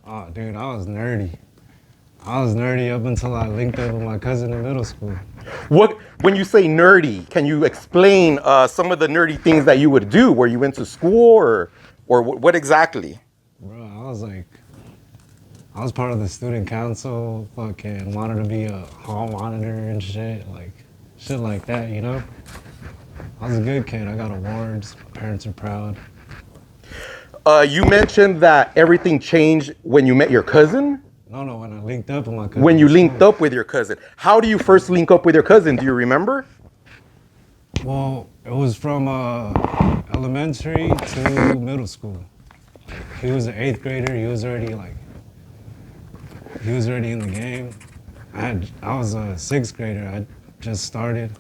Oh, dude, I was nerdy. I was nerdy up until I linked up with my cousin in middle school. When you say nerdy, can you explain some of the nerdy things that you would do? Were you into school or what exactly? Bro, I was part of the student council, fucking wanted to be a hall monitor and shit like that, you know? I was a good kid. I got awards. My parents are proud. You mentioned that everything changed when you met your cousin. No, when I linked up with my cousin When you in linked school. up with your cousin, how do you first link up with your cousin? Do you remember? Well, it was from elementary to middle school. He was an 8th grader. He was already in the game. I was a 6th grader. I just started.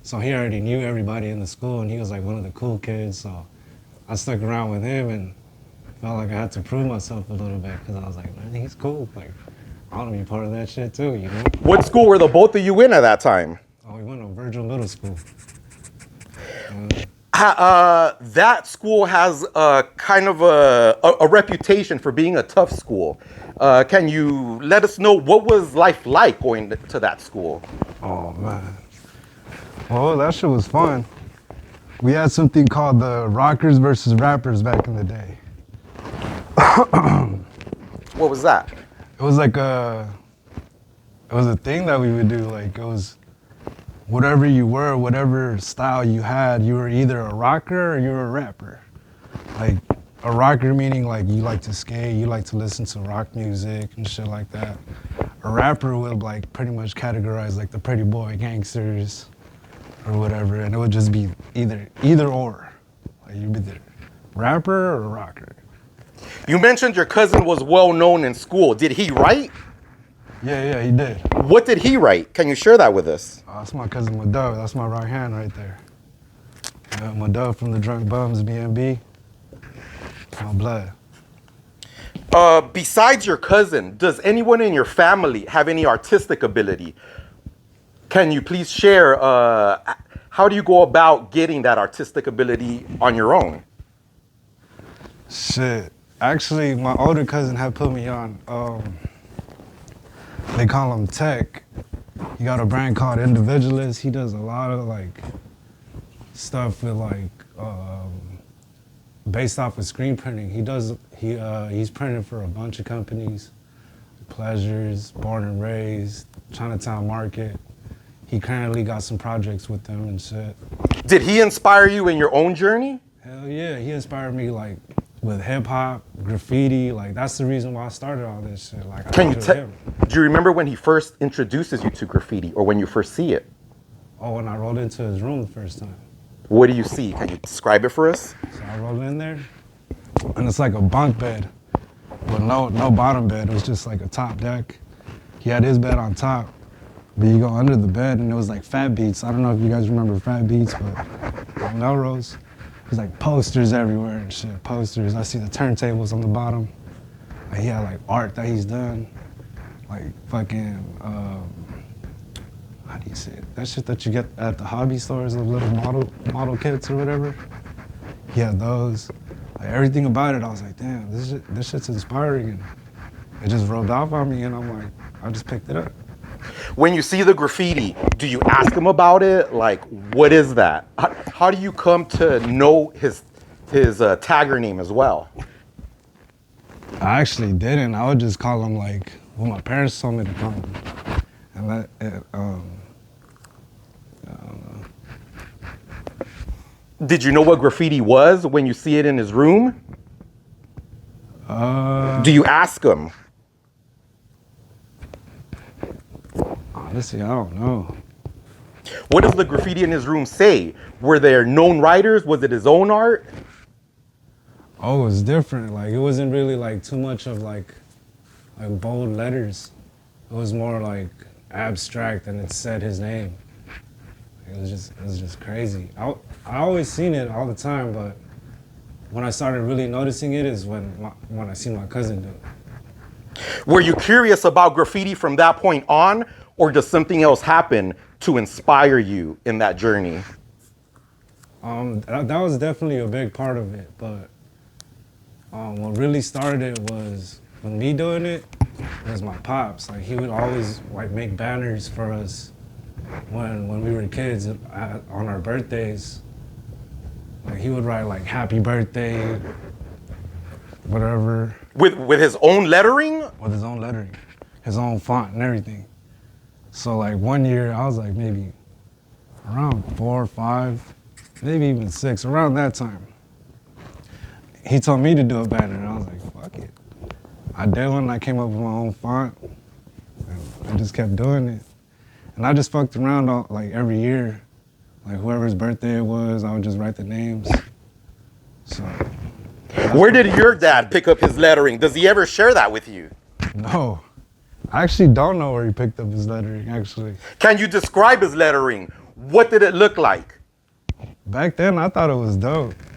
So he already knew everybody in the school, and he was like one of the cool kids. So I stuck around with him and felt like I had to prove myself a little bit because I was like, man, he's cool. Like, I want to be part of that shit too, you know? What school were the both of you in at that time? Oh, we went to Virgil Middle School. That school has kind of a reputation for being a tough school. Can you let us know what was life like going to that school? Oh man. Well, that shit was fun. We had something called the Rockers versus Rappers back in the day. What was that? It was a thing that we would do. Like, it was whatever you were, whatever style you had, you were either a rocker or you were a rapper. Like, a rocker meaning like you like to skate, you like to listen to rock music and shit like that. A rapper would like pretty much categorize like the pretty boy gangsters or whatever, and it would just be either or. Like, you'd be the rapper or a rocker. You mentioned your cousin was well known in school. Did he write? Yeah, he did. What did he write? Can you share that with us? That's my cousin Madove. That's my right hand right there. Madove from the Drunk Bums, B&B. My blood. Besides your cousin, does anyone in your family have any artistic ability? Can you please share how do you go about getting that artistic ability on your own? Shit. Actually, my older cousin had put me on, they call him Tech. He got a brand called Individualist. He does a lot of like stuff with like, based off of screen printing. He's printed for a bunch of companies. Pleasures, Born and Raised, Chinatown Market. He currently got some projects with them and shit. Did he inspire you in your own journey? Hell yeah, he inspired me like with hip hop, graffiti. Like, that's the reason why I started all this shit. Like, Do you remember when he first introduces you to graffiti or when you first see it? Oh, when I rolled into his room the first time. What do you see? Can you describe it for us? So I rolled in there. And it's like a bunk bed with no bottom bed. It was just like a top deck. He had his bed on top, but you go under the bed and it was like Fat Beats. I don't know if you guys remember Fat Beats, but on Melrose, there's like posters everywhere and shit. Posters. I see the turntables on the bottom. Like, he had like art that he's done, like fucking. How do you say it? That shit that you get at the hobby stores, the little model kits or whatever. He had those. Like, everything about it, I was like, damn, this shit's inspiring. And it just rubbed off on me, and I'm like, I just picked it up. When you see the graffiti, do you ask him about it? Like, what is that? How do you come to know his tagger name as well? I actually didn't. I would just call him like what my parents told me to call him. And that, I don't know. Did you know what graffiti was when you see it in his room? Do you ask him? Honestly, I don't know. What does the graffiti in his room say? Were there known writers? Was it his own art? Oh, it was different. Like, it wasn't really like too much of like bold letters. It was more like abstract, and it said his name. It was just crazy. I always seen it all the time, but when I started really noticing it is when I seen my cousin do it. Were you curious about graffiti from that point on, or does something else happen to inspire you in that journey? That was definitely a big part of it, but what really started it was with me doing it, it was my pops. Like he would always like make banners for us when we were kids on our birthdays. Like he would write like "Happy Birthday," whatever, With his own lettering? with his own lettering, his own font and everything. So like one year I was like maybe around 4 or 5, maybe even 6, around that time. He told me to do a banner and I was like, fuck it. I did one and I came up with my own font and I just kept doing it. And I just fucked around like every year. Like whoever's birthday it was, I would just write the names. So. Where did your dad pick up his lettering? Does he ever share that with you? No. I actually don't know where he picked up his lettering, actually. Can you describe his lettering? What did it look like? Back then, I thought it was dope.